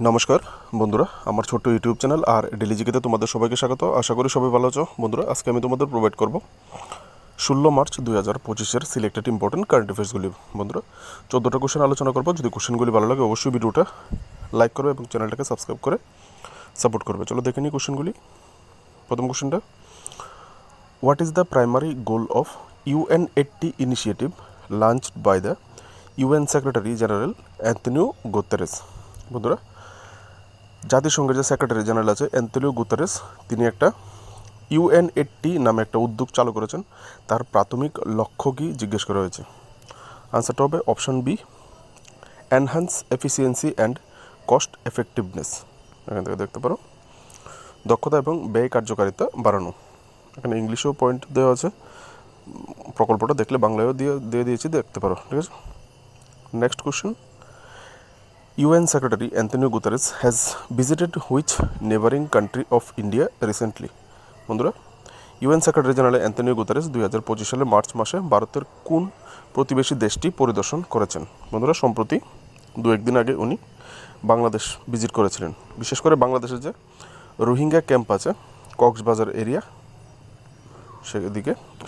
নমস্কার বন্ধুরা, আমার ছোট্ট ইউটিউব চ্যানেল আর ডেলি জিকেতে তোমাদের সবাইকে স্বাগত। আশা করি সবাই ভালো আছো। বন্ধুরা, আজকে আমি তোমাদের প্রোভাইড করব 16 মার্চ 2025-এর সিলেক্টেড ইম্পর্টেন্ট কারেন্ট অ্যাফেয়ার্সগুলি। বন্ধুরা, 14টা কোশ্চেন আলোচনা করবো। যদি কোশ্চেনগুলি ভালো লাগে অবশ্যই ভিডিওটা লাইক করবে এবং চ্যানেলটাকে সাবস্ক্রাইব করে সাপোর্ট করবে। চলো দেখে নিই কোশ্চেনগুলি। প্রথম কোশ্চেনটা, what is the primary goal of UN80 initiative launched by the UN secretary general Antonio Guterres? বন্ধুরা, জাতিসংঘের যে সেক্রেটারি জেনারেল আছে অ্যান্তনিও গুতেরেস, তিনি একটা UN80 নামে একটা উদ্যোগ চালু করেছেন। তার প্রাথমিক লক্ষ্য কী জিজ্ঞেস করা হয়েছে। আনসারটা হবে option B, enhance efficiency and cost effectiveness. এখান থেকে দেখতে পারো দক্ষতা এবং ব্যয় কার্যকারিতা বাড়ানো। এখানে ইংলিশেও পয়েন্ট দেওয়া আছে, প্রকল্পটা দেখলে বাংলায়ও দিয়ে দিয়েছি, দেখতে পারো। ঠিক আছে, next question, UN Secretary Antonio Guterres has visited which neighboring country of India recently? বন্ধুরা, UN secretary general Antonio Guterres 2025 সালের মার্চ মাসে ভারতের কোন প্রতিবেশী দেশটি পরিদর্শন করেছেন? বন্ধুরা, সম্প্রতি দু একদিন আগে উনি বাংলাদেশ ভিজিট করেছিলেন। বিশেষ করে বাংলাদেশের যে রোহিঙ্গা ক্যাম্প আছে কক্সবাজার এরিয়া,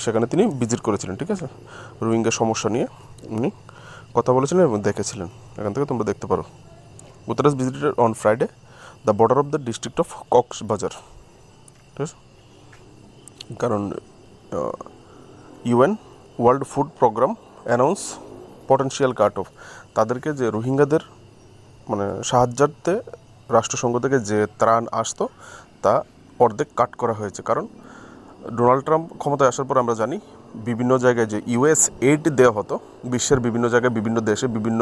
সেখানে তিনি ভিজিট করেছিলেন। ঠিক আছে, রোহিঙ্গা সমস্যা নিয়ে উনি কথা বলেছিলেন এবং দেখেছিলেন। এখান থেকে তোমরা দেখতে পারো। Guterres visited on Friday the border of the district of Cox's Bazar. ঠিক আছে, কারণ UN world food programme announce potential cut off, তাদেরকে যে রোহিঙ্গাদের মানে সাহায্যার্থে রাষ্ট্রসংঘ থেকে যে ত্রাণ আসতো তা অর্ধেক কাট করা হয়েছে। কারণ ডোনাল্ড ট্রাম্প ক্ষমতায় আসার পর আমরা জানি বিভিন্ন জায়গায় যে US এইড দেওয়া হতো বিশ্বের বিভিন্ন জায়গায়, বিভিন্ন দেশে, বিভিন্ন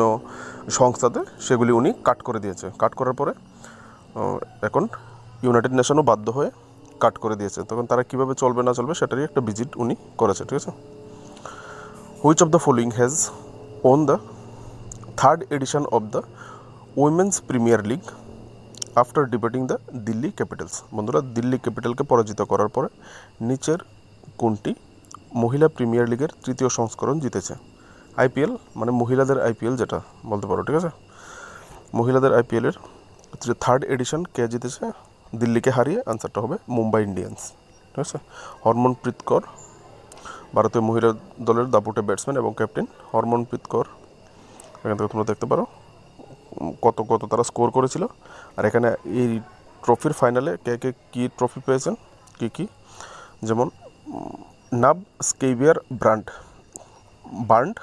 সংস্থাতে, সেগুলি উনি কাট করে দিয়েছে। কাট করার পরে এখন ইউনাইটেড নেশনও বাধ্য হয়ে কাট করে দিয়েছে। তখন তারা কীভাবে চলবে না চলবে সেটারই একটা ভিজিট উনি করেছে। ঠিক আছে, which of the following has won the third edition of the women's premier league after debating the Delhi Capitals? বন্ধুরা, দিল্লি ক্যাপিটালকে পরাজিত করার পরে নিচের কোনটি মহিলা প্রিমিয়ার লিগের তৃতীয় সংস্করণ জিতেছে? IPL মানে মহিলাদের IPL যেটা বলতে পারো। ঠিক আছে, মহিলাদের IPL-এর থার্ড এডিশন কে জিতেছে দিল্লিকে হারিয়ে? আনসারটা হবে মুম্বাই ইন্ডিয়ান্স। ঠিক আছে, হরমনপ্রীত কর ভারতীয় মহিলা দলের দাপুটে ব্যাটসম্যান এবং ক্যাপ্টেন হরমনপ্রীত কর। এখান থেকে তোমরা দেখতে পারো কত তারা স্কোর করেছিল। আর এখানে এই ট্রফির ফাইনালে কে কে কী ট্রফি পেয়েছেন, কী যেমন নাব স্কেভিয়ার বার্ন্ড,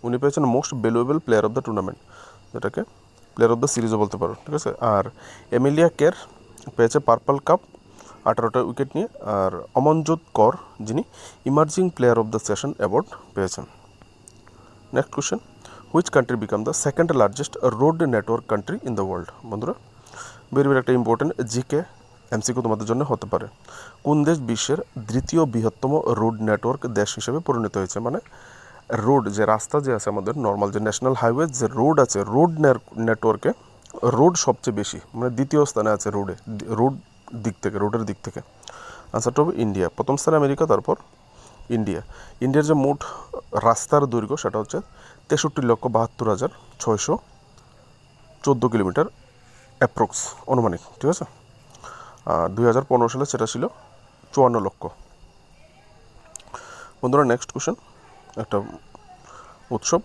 উনি পেয়েছেন most valuable player of the tournament, যেটাকে প্লেয়ার অফ দ্য সিরিজও বলতে পারো। ঠিক আছে, আর এমিলিয়া কের পেয়েছে পার্পল কাপ 18টা উইকেট নিয়ে। আর অমনজোত কর, যিনি emerging player of the session award পেয়েছেন। Next question, which country become the second largest road network country in the world? বন্ধুরা, ভেরি একটা ইম্পর্টেন্ট জিকে MCQ তোমাদের জন্য হতে পারে। কোন দেশ বিশ্বের দ্বিতীয় বৃহত্তম রোড নেটওয়ার্ক দেশ হিসেবে পরিণত হয়েছে? মানে রোড যে রাস্তা যে আছে আমাদের নর্মাল যে ন্যাশনাল হাইওয়ে যে রোড আছে, রোড নেটওয়ার্কে রোড সবচেয়ে বেশি, মানে দ্বিতীয় স্থানে আছে রোডের দিক থেকে। আনসারটা হবে ইন্ডিয়া। প্রথম স্থানে আমেরিকা, তারপর ইন্ডিয়া। ইন্ডিয়ার যে মোট রাস্তার দৈর্ঘ্য সেটা হচ্ছে 63,72,614 কিলোমিটার অ্যাপ্রক্স অনুমানিক। ঠিক আছে, 2015 সালে সেটা ছিল 54 লক্ষ। বন্ধুরা, নেক্সট কোশ্চেন, একটা উৎসব,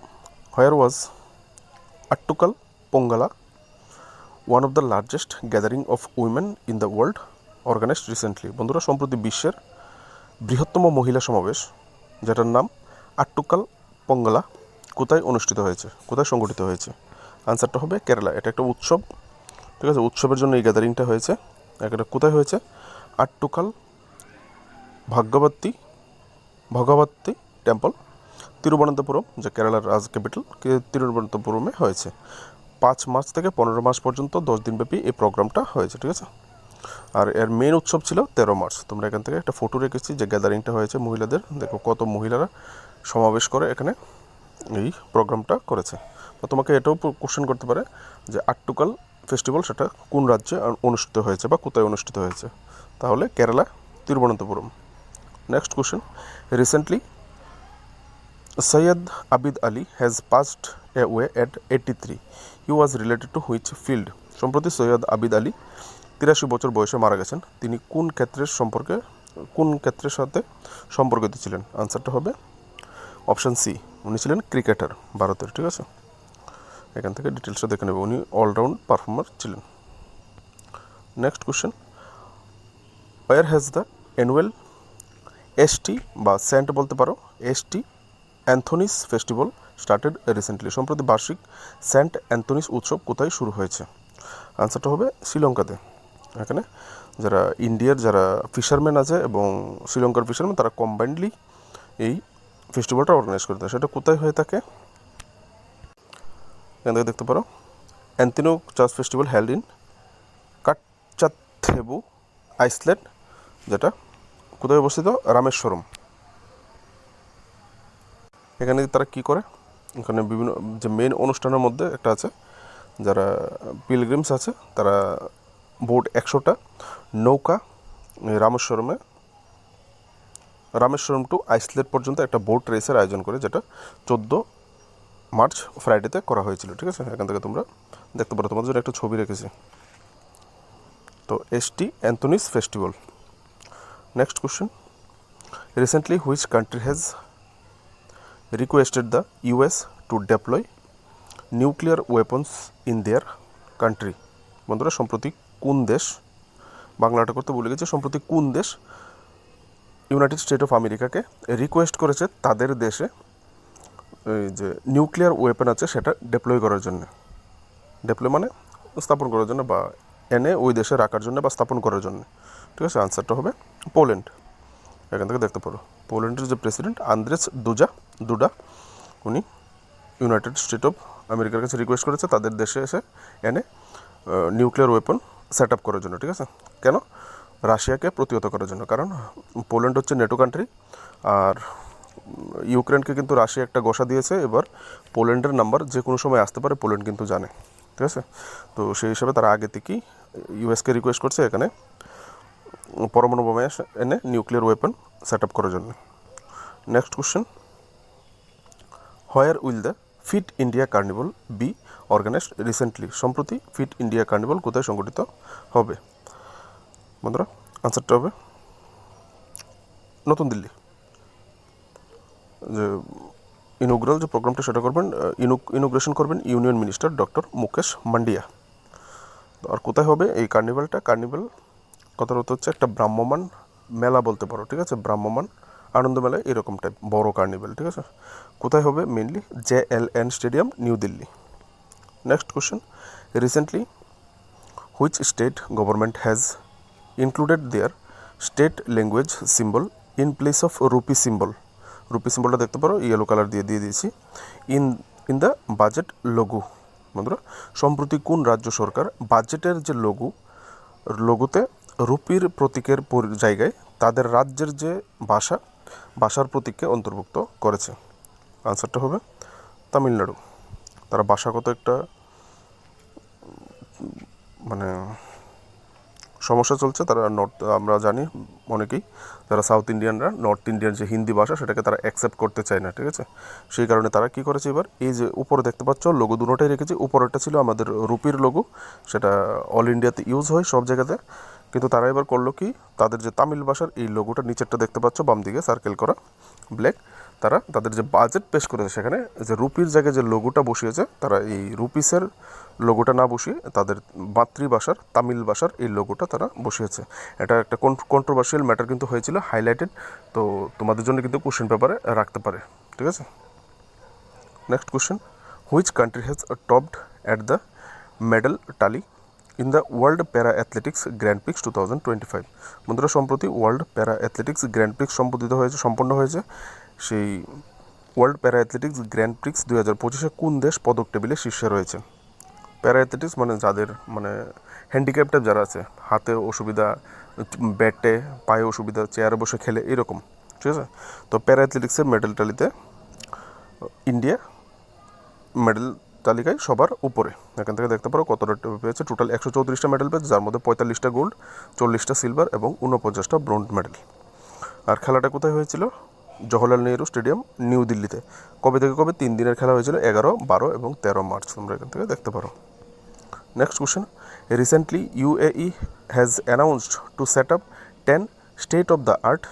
where was Attukal Pongala one of the largest gathering of women in the world organised recently? বন্ধুরা, সম্প্রতি বিশ্বের বৃহত্তম মহিলা সমাবেশ যেটার নাম আট্টুকাল পোঙ্গালা কোথায় সংগঠিত হয়েছে? আনসারটা হবে কেরালা। এটা একটা উৎসব। ঠিক আছে, উৎসবের জন্য এই গ্যাদারিংটা হয়েছে। এটা কোথায় হয়েছে? আট্টুকাল ভগবতী টেম্পল, তিরুবনন্তপুরম, যে কেরালার ক্যাপিটাল, তিরুবনন্তপুরমে হয়েছে। 5 মার্চ থেকে 15 মার্চ পর্যন্ত 10 দিনব্যাপী এই প্রোগ্রামটা হয়েছে। ঠিক আছে, আর এর মেন উৎসব ছিল 13 মার্চ। তোমরা এখান থেকে একটা ফটো রেখেছি যে গ্যাদারিংটা হয়েছে মহিলাদের। দেখো কত মহিলারা সমাবেশ করে এখানে এই প্রোগ্রামটা করেছে। তো তোমাকে এটাও কোশ্চেন করতে পারে যে আট্টুকাল ফেস্টিভ্যাল সেটা কোন রাজ্যে অনুষ্ঠিত হয়েছে বা কোথায় অনুষ্ঠিত হয়েছে? তাহলে Kerala, Thiruvananthapuram. Next question, recently Syed Abid Ali has passed away at 83. He was related to which field? সম্প্রতি সৈয়দ আবিদ আলী 83 বছর বয়সে মারা গেছেন। তিনি কোন ক্ষেত্রের সাথে সম্পর্কিত ছিলেন? আনসারটা হবে অপশান সি, উনি ছিলেন ক্রিকেটার ভারতের। ঠিক আছে, এখান থেকে ডিটেলসটা দেখে নেবে, উনি অলরাউন্ড পারফর্মার ছিলেন। Next question, where has the annual ST বা সেন্ট বলতে পারো ST Anthony's festival started recently? সম্প্রতি বার্ষিক সেন্ট অ্যান্থনিস উৎসব কোথায় শুরু হয়েছে? আনসারটা হবে শ্রীলঙ্কাতে। এখানে যারা ইন্ডিয়ার যারা ফিশারম্যান আছে এবং শ্রীলঙ্কার ফিশারম্যান তারা কম্বাইন্ডলি এই ফেস্টিভ্যালটা অর্গানাইজ করে থাকে। সেটা কোথায় হয়ে থাকে? এখান থেকে দেখতে পারো, Anthony's church festival held in Katchatheevu island, যেটা কোথায় অবস্থিত? রামেশ্বরম। এখানে তারা কি করে, এখানে বিভিন্ন যে মেন অনুষ্ঠানের মধ্যে একটা আছে, যারা পিলগ্রিমস আছে তারা বোট 100টা নৌকা রামেশ্বরম টু আইসল্যান্ড পর্যন্ত একটা বোট রেসের আয়োজন করে, যেটা 14 মার্চ ফ্রাইডেতে করা হয়েছিল। ঠিক আছে, এখান থেকে তোমরা দেখতে পারো, তোমাদের জন্য একটা ছবি রেখেছি। তো ST Anthony's festival. Next question, recently which country has requested the US to deploy nuclear weapons in their country? বন্ধুরা, সম্প্রতি কোন দেশ, বাংলাটা করতে ভুলে গেছে, সম্প্রতি কোন দেশ ইউনাইটেড স্টেট অফ আমেরিকাকে রিকোয়েস্ট করেছে তাদের দেশে এই যে নিউক্লিয়ার ওয়েপন আছে সেটা ডেপ্লয় করার জন্য? ডেপ্লয় মানে স্থাপন করার জন্য বা এনে ওই দেশে রাখার জন্য বা স্থাপন করার জন্য। ঠিক আছে, আনসারটা হবে পোল্যান্ড। এখান থেকে দেখতে পারো, পোল্যান্ডের যে প্রেসিডেন্ট আন্দ্রেস দুডা উনি ইউনাইটেড স্টেট অফ আমেরিকার কাছে রিকোয়েস্ট করেছে তাদের দেশে এসে এনে নিউক্লিয়ার ওয়েপন সেট আপ করার জন্য। ঠিক আছে, কেন? রাশিয়াকে প্রতিহত করার জন্য, কারণ পোল্যান্ড হচ্ছে নেটো কান্ট্রি, আর ইউক্রেনকে কিন্তু রাশিয়া একটা গোসা দিয়েছে। এবার পোল্যান্ডের নাম্বার যে কোনো সময় আসতে পারে, পোল্যান্ড কিন্তু জানে। ঠিক আছে, তো সেই হিসাবে তারা আগে থেকেই ইউএসকে রিকোয়েস্ট করছে এখানে পরমাণু বোমা এনে নিউক্লিয়ার ওয়েপন সেট আপ করার জন্য। Next question, where will the fit India carnival be organised recently? সম্প্রতি ফিট ইন্ডিয়া কার্নিভাল কোথায় সংগঠিত হবে? বন্ধুরা, আনসারটা হবে নতুন দিল্লি। যে ইনোগ্রাল যে প্রোগ্রামটা সেটা করবেন, ইনোগ্রেশন করবেন ইউনিয়ন মিনিস্টার ডক্টর মুকেশ মান্ডিয়া। আর কোথায় হবে এই কার্নিভালটা? কার্নিভাল কথার অর্থ হচ্ছে একটা ভ্রাম্যমান মেলা বলতে পারো। ঠিক আছে, ভ্রাম্যমান আনন্দ মেলা এরকম টাইপ বড় কার্নিভাল। ঠিক আছে, কোথায় হবে? Mainly JLN stadium, New Delhi. Next question, recently which state government has included their state language symbol in place of rupee symbol? Rupee সিম্বলটা দেখতে পারো, ইয়েলো কালার দিয়ে দিয়েছি, ইন দ্য বাজেট লঘু। বন্ধুরা, সম্প্রতি কোন রাজ্য সরকার বাজেটের যে লঘুতে রুপির প্রতীকের জায়গায় তাদের রাজ্যের যে ভাষার প্রতীককে অন্তর্ভুক্ত করেছে? আনসারটা হবে তামিলনাড়ু। তারা ভাষাগত একটা মানে সমস্যা চলছে, তারা আমরা জানি অনেকেই যারা সাউথ ইন্ডিয়ানরা নর্থ ইন্ডিয়ান যে হিন্দি ভাষা সেটাকে তারা অ্যাকসেপ্ট করতে চায় না। ঠিক আছে, সেই কারণে তারা কী করেছে, এবার এই যে উপরে দেখতে পাচ্ছ লোগো দুটোটাই রেখেছে। উপরেরটা ছিল আমাদের রুপির লোগো, সেটা অল ইন্ডিয়াতে ইউজ হয় সব জায়গাতে, কিন্তু তারা এবার করলো কি, তাদের যে তামিল ভাষার এই লোগোটা নিচেরটা দেখতে পাচ্ছ বাম দিকে সার্কেল করা ব্ল্যাক, তারা তাদের যে বাজেট পেশ করেছে সেখানে যে রুপির জায়গায় যে লোগোটা বসিয়েছে, তারা এই রুপিসের লোগোটা না বসিয়ে তাদের মাতৃভাষার তামিল ভাষার এই লোগোটা তারা বসিয়েছে। এটা একটা কন্ট্রোভার্সিয়াল ম্যাটার কিন্তু হয়েছিল, হাইলাইটেড, তো তোমাদের জন্য কিন্তু কোশ্চেন পেপারে রাখতে পারে। ঠিক আছে, next question, which country has topped at the medal tally in the world para athletics grand prix 2025? বন্ধুরা, সম্প্রতি world para athletics grand Prix সম্পন্ন হয়েছে। সেই world para athletics grand Prix 2025-এ কোন দেশ পদক টেবিলে শীর্ষে রয়েছে? প্যারা অ্যাথলেটিক্স মানে যাদের মানে হ্যান্ডিক্যাপ টাইপ যারা আছে, হাতে অসুবিধা, ব্যাটে পায়ে অসুবিধা, চেয়ারে বসে খেলে এরকম। ঠিক আছে, তো প্যারা অ্যাথলেটিক্সের মেডেল টালিতে ইন্ডিয়া মেডেল তালিকায় সবার উপরে। এখান থেকে দেখতে পারো কতটা পেয়েছে, টোটাল 134টা মেডেল পেয়েছে, যার মধ্যে 45টা গোল্ড, 40টা সিলভার এবং 49টা ব্রোঞ্জ মেডেল। আর খেলাটা কোথায় হয়েছিল? জওহরলাল নেহরু স্টেডিয়াম, নিউ দিল্লিতে। কবে থেকে কবে? 3 দিনের খেলা হয়েছিল, 11, 12 এবং 13 মার্চ। তোমরা এখান থেকে দেখতে পারো। Next question. Recently, UAE has announced to set up 10 state-of-the-art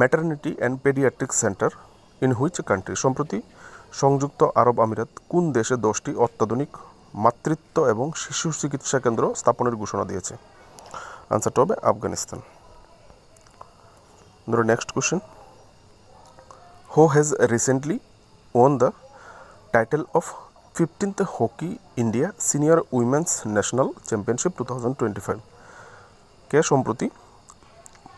maternity and pediatric center in which country? সম্প্রতি সংযুক্ত আরব আমিরাত কোন দেশে 10টি অত্যাধুনিক মাতৃত্ব এবং শিশু চিকিৎসা কেন্দ্র স্থাপনের ঘোষণা দিয়েছে? আনসারটা হবে আফগানিস্তান। ধরো next question. Who has recently one the title of 15th hockey India senior women's national championship 2025? কে সম্প্রতি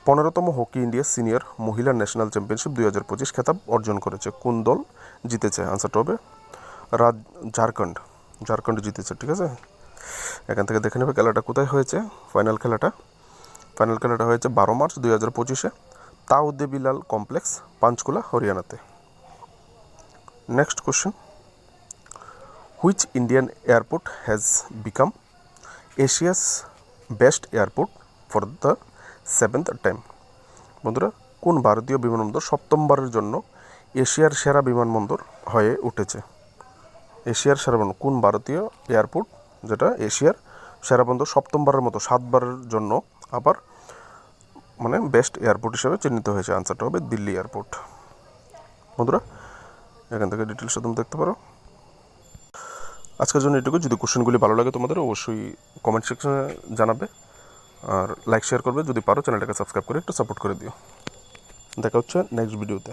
15তম হকি ইন্ডিয়া সিনিয়র মহিলা ন্যাশনাল চ্যাম্পিয়নশিপ 2025 খেতাব অর্জন করেছে? কোন দল জিতেছে? আনসারটা হবে ঝাড়খণ্ড জিতেছে। ঠিক আছে, এখান থেকে দেখে নেবে খেলাটা কোথায় হয়েছে। ফাইনাল খেলাটা হয়েছে 12 মার্চ 2025 তাউদে বিলাল কমপ্লেক্স, পাঞ্চকুলা, হরিয়ানাতে। Next question. Which Indian airport has become Asia's best airport for the 7th time? বন্ধুরা, কোন ভারতীয় বিমানবন্দর সপ্তমবারের জন্য এশিয়ার সেরা বিমানবন্দর হয়ে উঠেছে? এশিয়ার সেরা বন্দর কোন ভারতীয় এয়ারপোর্ট যেটা এশিয়ার সেরা বন্দর সপ্তমবারের মতো 7বারের জন্য আবার মানে বেস্ট এয়ারপোর্ট হিসেবে চিহ্নিত হয়েছে? আনসারটা হবে দিল্লি এয়ারপোর্ট। বন্ধুরা, এখান থেকে ডিটেলসটা তুমি দেখতে পারো। আজকের জন্য এটুকু। যদি কোশ্চেনগুলি ভালো লাগে তোমাদের অবশ্যই কমেন্ট সেকশনে জানাবে, আর লাইক শেয়ার করবে, যদি পারো চ্যানেলটাকে সাবস্ক্রাইব করে একটু সাপোর্ট করে দিও। দেখা হচ্ছে নেক্সট ভিডিওতে।